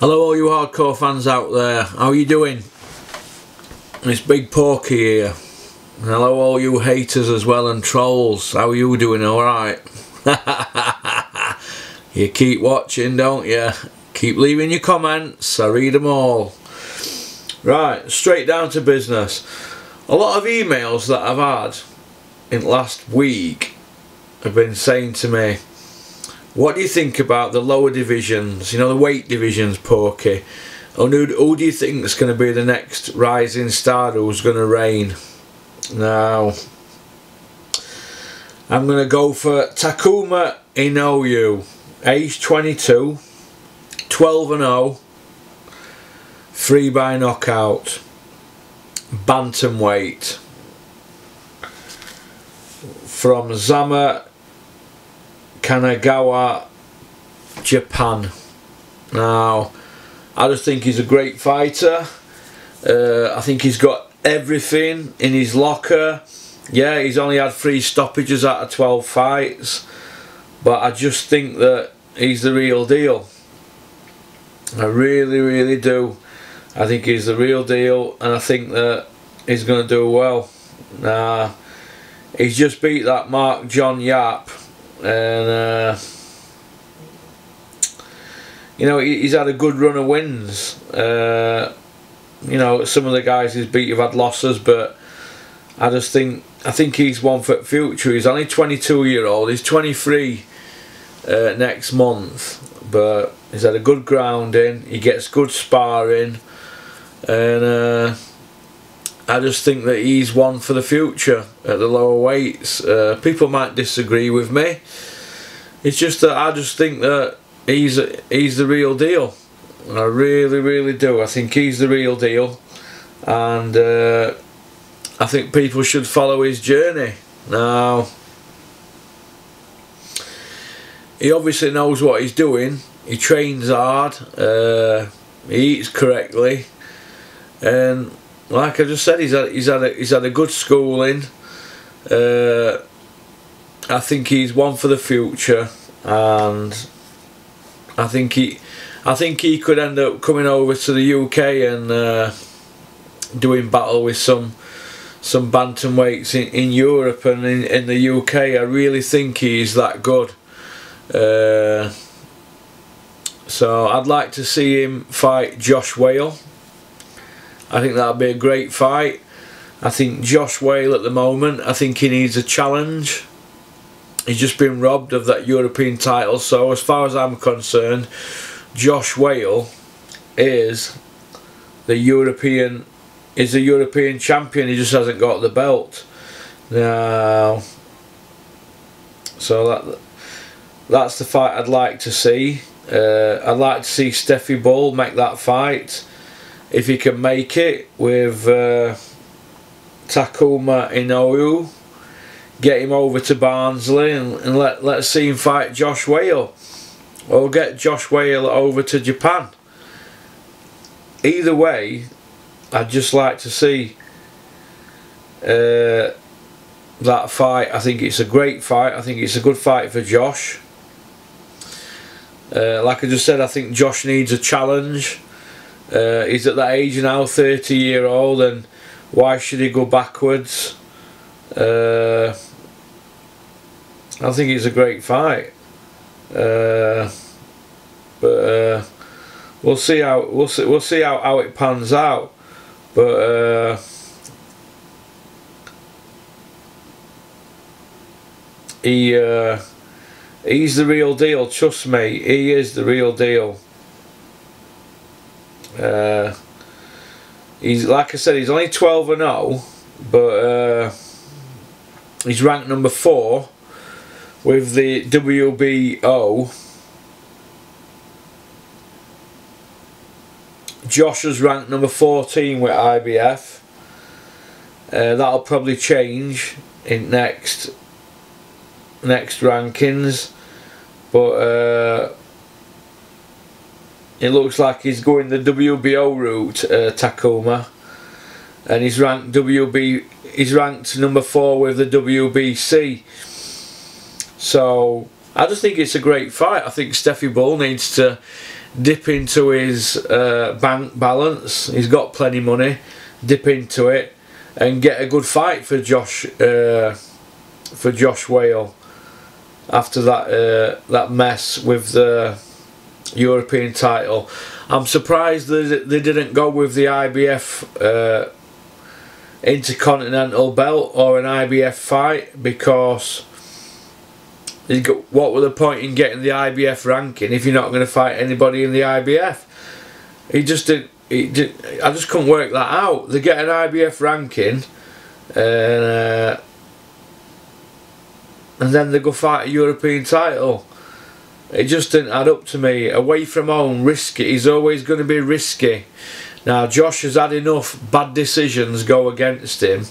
Hello all you hardcore fans out there, how are you doing? It's Big Porky here. Hello all you haters as well and trolls, how are you doing? Alright? You keep watching, don't you? Keep leaving your comments, I read them all. Right, straight down to business. A lot of emails that I've had in last week have been saying to me, what do you think about the lower divisions, you know, the weight divisions, Porky? And who do you think is going to be the next rising star who's going to reign? Now, I'm going to go for Takuma Inoue, age 22, 12-0, 3 by knockout, bantamweight, from Zama, Kanagawa, Japan. Now, I just think he's a great fighter. I think he's got everything in his locker. Yeah, he's only had 3 stoppages out of 12 fights, but I just think that he's the real deal. I really do. I think he's the real deal, and I think that he's going to do well. He's just beat that Mark John Yap, and you know, he's had a good run of wins. You know, some of the guys he's beat have had losses, but I think he's one for the future. He's only 22-year-old. He's 23 next month, but he's had a good grounding. He gets good sparring, and I just think that he's one for the future at the lower weights. People might disagree with me. It's just that I just think that he's the real deal. I really do. I think he's the real deal, and I think people should follow his journey. Now, he obviously knows what he's doing. He trains hard. He eats correctly, and like I just said, he's had a good schooling. I think he's one for the future, and I think he could end up coming over to the UK and doing battle with some bantamweights in Europe and in the UK. I really think he's that good. So I'd like to see him fight Josh Wale. I think that'd be a great fight. I think Josh Wale at the moment, I think he needs a challenge. He's just been robbed of that European title, so as far as I'm concerned, Josh Wale is the European champion. He just hasn't got the belt now. So that's the fight I'd like to see. I'd like to see Steffi Bull make that fight, if he can make it, with Takuma Inoue. Get him over to Barnsley and let's see him fight Josh Wale, or get Josh Wale over to Japan. Either way, I'd just like to see that fight. I think it's a great fight. I think it's a good fight for Josh. Like I just said, I think Josh needs a challenge. He's at that age now, 30-year-old, and why should he go backwards? I think it's a great fight, but we'll see how it pans out. But he's the real deal. Trust me, he is the real deal. He's, like I said, he's only 12-0, but he's ranked number 4 with the WBO. Josh is ranked number 14 with IBF. That'll probably change in next rankings, but it looks like he's going the WBO route, Takuma, and he's ranked he's ranked number 4 with the WBC. So I just think it's a great fight. I think Steffi Bull needs to dip into his bank balance. He's got plenty of money. Dip into it and get a good fight for Josh Wale after that mess with the European title. I'm surprised that they didn't go with the IBF Intercontinental belt or an IBF fight, because what were the point in getting the IBF ranking if you're not going to fight anybody in the IBF? He just did. I just couldn't work that out. They get an IBF ranking, and then they go fight a European title. It just didn't add up to me. Away from home, risky. He's always going to be risky. Now, Josh has had enough bad decisions go against him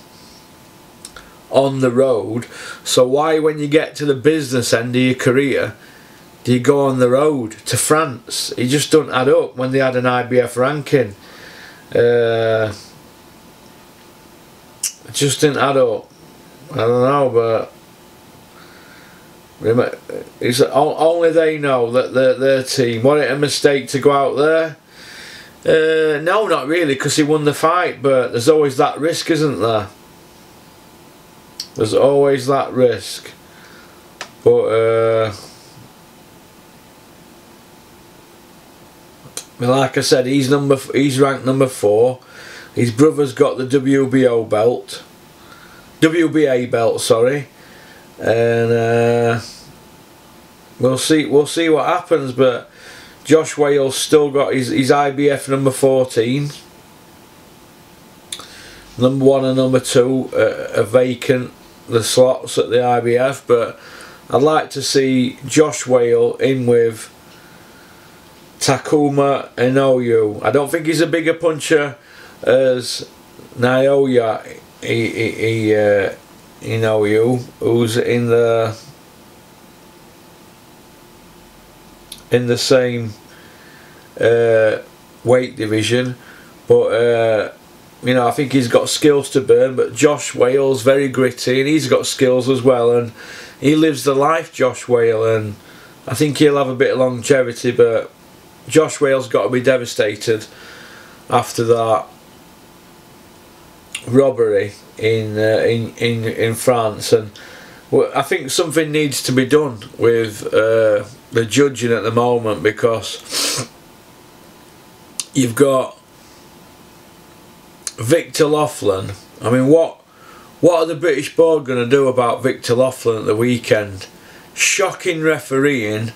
on the road. So why, when you get to the business end of your career, do you go on the road to France? It just doesn't add up when they had an IBF ranking. It just didn't add up. I don't know, but it's only they know that their team. Was it a mistake to go out there? No, not really, because he won the fight, but there's always that risk, isn't there? There's always that risk. But like I said, he's ranked number 4. His brother's got the WBA belt, sorry. And we'll see what happens, but Josh Wale's still got his IBF number 14. Number 1 and number 2 are vacant, the slots at the IBF, but I'd like to see Josh Wale in with Takuma Inoue. I don't think he's a bigger puncher as Naoya Inoue, who's in the same weight division, but you know, I think he's got skills to burn. But Josh Wale's very gritty, and he's got skills as well, and he lives the life, Josh Wale, and I think he'll have a bit of longevity. But Josh Wale's got to be devastated after that robbery in France, and I think something needs to be done with the judging at the moment, because you've got Victor Loughlin. I mean, what are the British board going to do about Victor Loughlin at the weekend? Shocking refereeing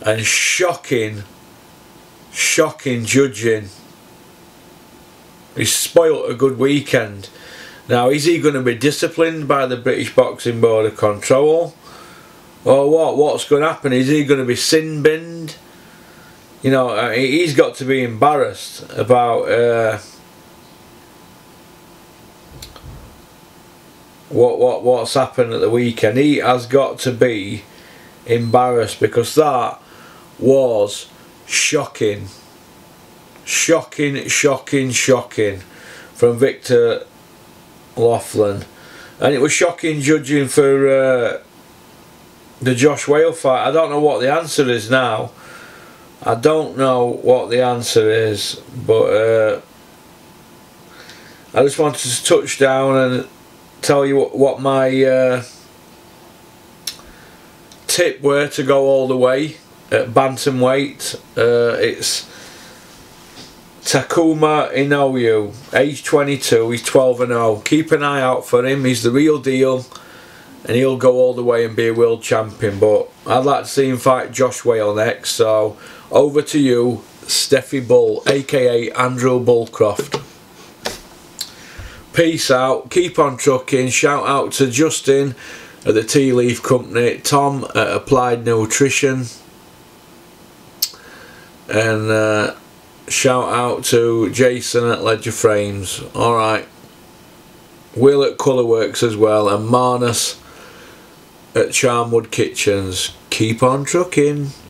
and shocking judging. He's spoilt a good weekend. Now, is he going to be disciplined by the British Boxing Board of Control? Or what's going to happen? Is he going to be sin-binned? You know, he's got to be embarrassed about what's happened at the weekend. He has got to be embarrassed, because that was shocking. Shocking from Victor Loughlin. And it was shocking judging for the Josh Wale fight. I don't know what the answer is now. I don't know what the answer is, but I just wanted to touch down and tell you what my tip were to go all the way at bantamweight. It's Takuma Inoue, age 22, he's 12-0. Keep an eye out for him, he's the real deal, and he'll go all the way and be a world champion. But I'd like to see him fight Josh Wale next. So over to you, Steffi Bull, aka Andrew Bullcroft. Peace out, keep on trucking. Shout out to Justin at the Tea Leaf Company, Tom at Applied Nutrition, and shout out to Jason at Ledger Frames. Alright, Will at Colourworks as well, and Marnus at Charmwood Kitchens. Keep on trucking.